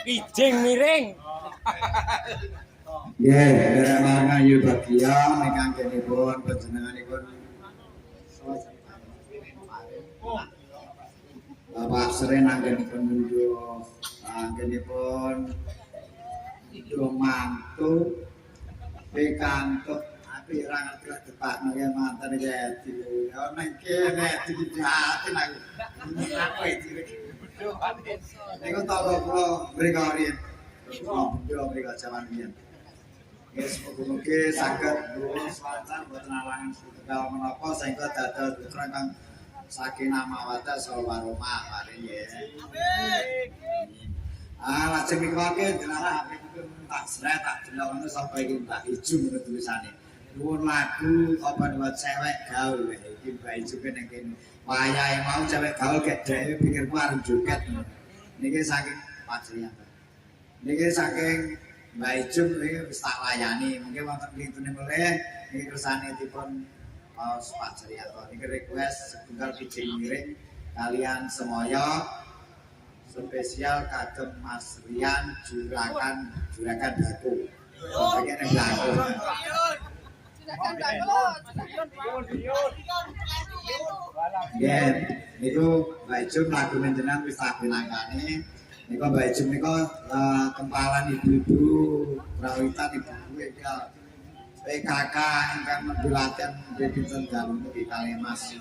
Kijing miring. Nggih, dereng ayu bagya ingkang kenipun panjenenganipun Bapak Seren anggenipun nunjuk anggenipun mantu pikantuk api ora ngerti depakno ya mantan iki dadi ana kene dijahatin aku iki niku toko kula mriko riyen kula mriko jaman riyen wis mugi saged lurus lancar boten alangan setunggal menapa sehingga dados putra kang sakinah mawaddah saha warahmah paring nggih. Amin. Lajeng mikake jenengan tak sret tak delok ngono sapa iki Mbak Ijo menurut tulisane. Nuwun lagu apa buat cewek gaul iki Mbak Ijo kene kene. Wayahe mau cewek gaul gek dhewe pikirku arep joget. Niki saking Pajriyan. Niki saking Mbak Ijo iki wis tak layani. Mungkin wonten pintune mulih niki kersanipun Paus Pajriyan. Niki request setunggal kijing miring kalian semoyo spesial kagem Mas Rian juragan Daku. Bagian yang Daku. Juragan Daku. Ya, niku Mbak Ijum lagu menjenan wis tak binangkane. Niku Mbak Ijum niku kempalan ibu-ibu, rawitan ibu-ibu iki PKK ingkang mendulaken pinten dalem di Kalemas.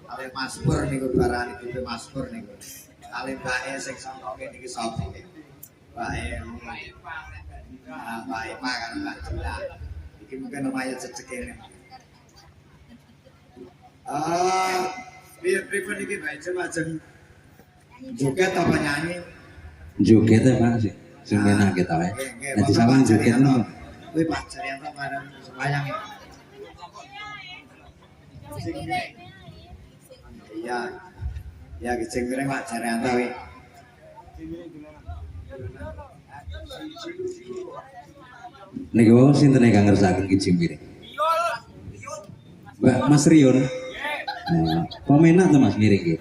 Kalemas Pur niku barang ibu Mas Pur niku. Kali bae sing sangkoke niki sapa iki? Bae. Bae Pak kan Mbak Jula. Iki mungkin lumayan cecekene. Pripun iki Mbak Jum ajeng joget apa nyanyi? Joget ya Pak sih. Sing enak kita wae. Dadi sampean joget no. Kuwi Pak Jaryanto bareng sembayang. Iya. Ya kijing miring Pak Jaryanto wi. Niku sinten ingkang ngersakaken kijing miring? Mbak Mas Rion. Pemenak to Mas miring iki.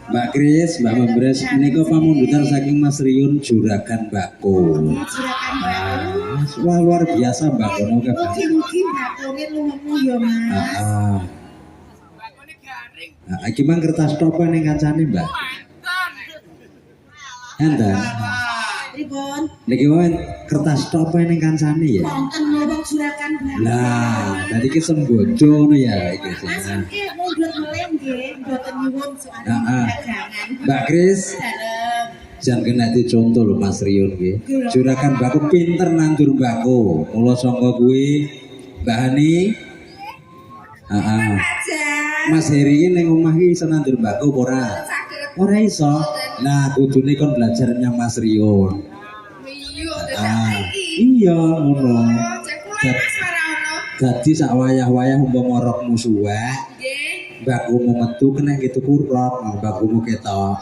Mbak Kris, Mbak Membres, menika pamundutan saking Mas Riun Juragan Bako. Wah luar biasa Mbak Kono ke Mbak. Mugi-mugi bakone luwemu ya Mas. Iki mang kertas topa ning kancane Mbak. Enten. Pripun? Niki wae kertas topa ning kancane ya. Wonten wong juragan Bako. Lah, dadi ki sembojo ngono ya iki. Mas iki mundhut meleh nggih, mboten nyuwun soal Heeh. dagangan. Mbak Kris, Dalem. jan kena dicontoh lho Mas Riun nggih. Juragan Bako pinter nandur mbako. Mula sangka kuwi Mbak Hani. Heeh. Mas Heri iki ning omah iki iso nandur mbako apa ora? Ora iso. Nah, kudune kon belajar nyang Mas Riun. Iya, ngono. Jadi sak wayah-wayah umpama rokmu suwek, mbakmu metu kena gitu kurok, mbakmu ketok.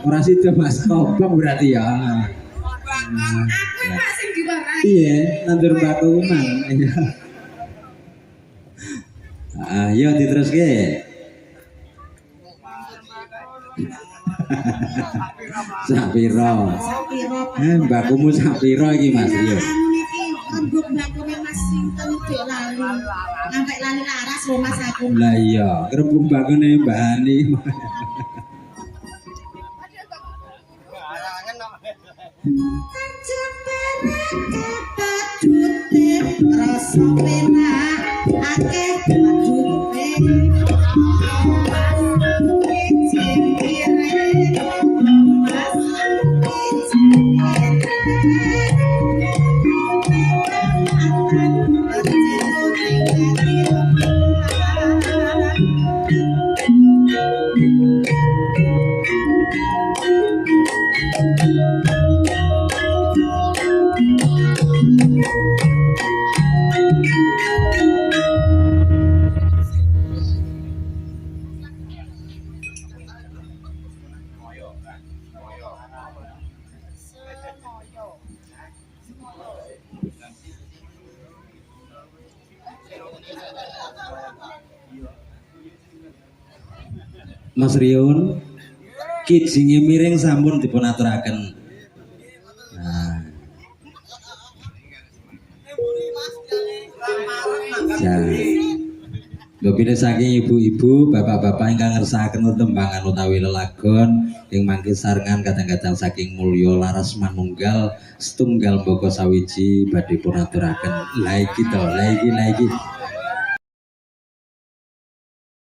Ora sida Mas Kobong berarti ya. Iya, nandur mbakku mang. Ayo diteruske. Sapiro. Mbakmu sapiro iki Mas Rio. Rembug bakone Mas sinten dek lali. Sampai lali laras lho Mas aku. Lah iya, rembug bakone Mbak Hani. Rasa penak akeh badute. Mas Riun, kijinge miring sampun dipun aturaken. Nah. Ya. Lopine saking ibu-ibu, bapak-bapak ingkang ngersakaken tembangan utawi lelagon ing mangke sarengan kadang-kadang saking mulya laras manunggal setunggal mbaka sawiji badhe pun aturaken. Lah iki to, lah iki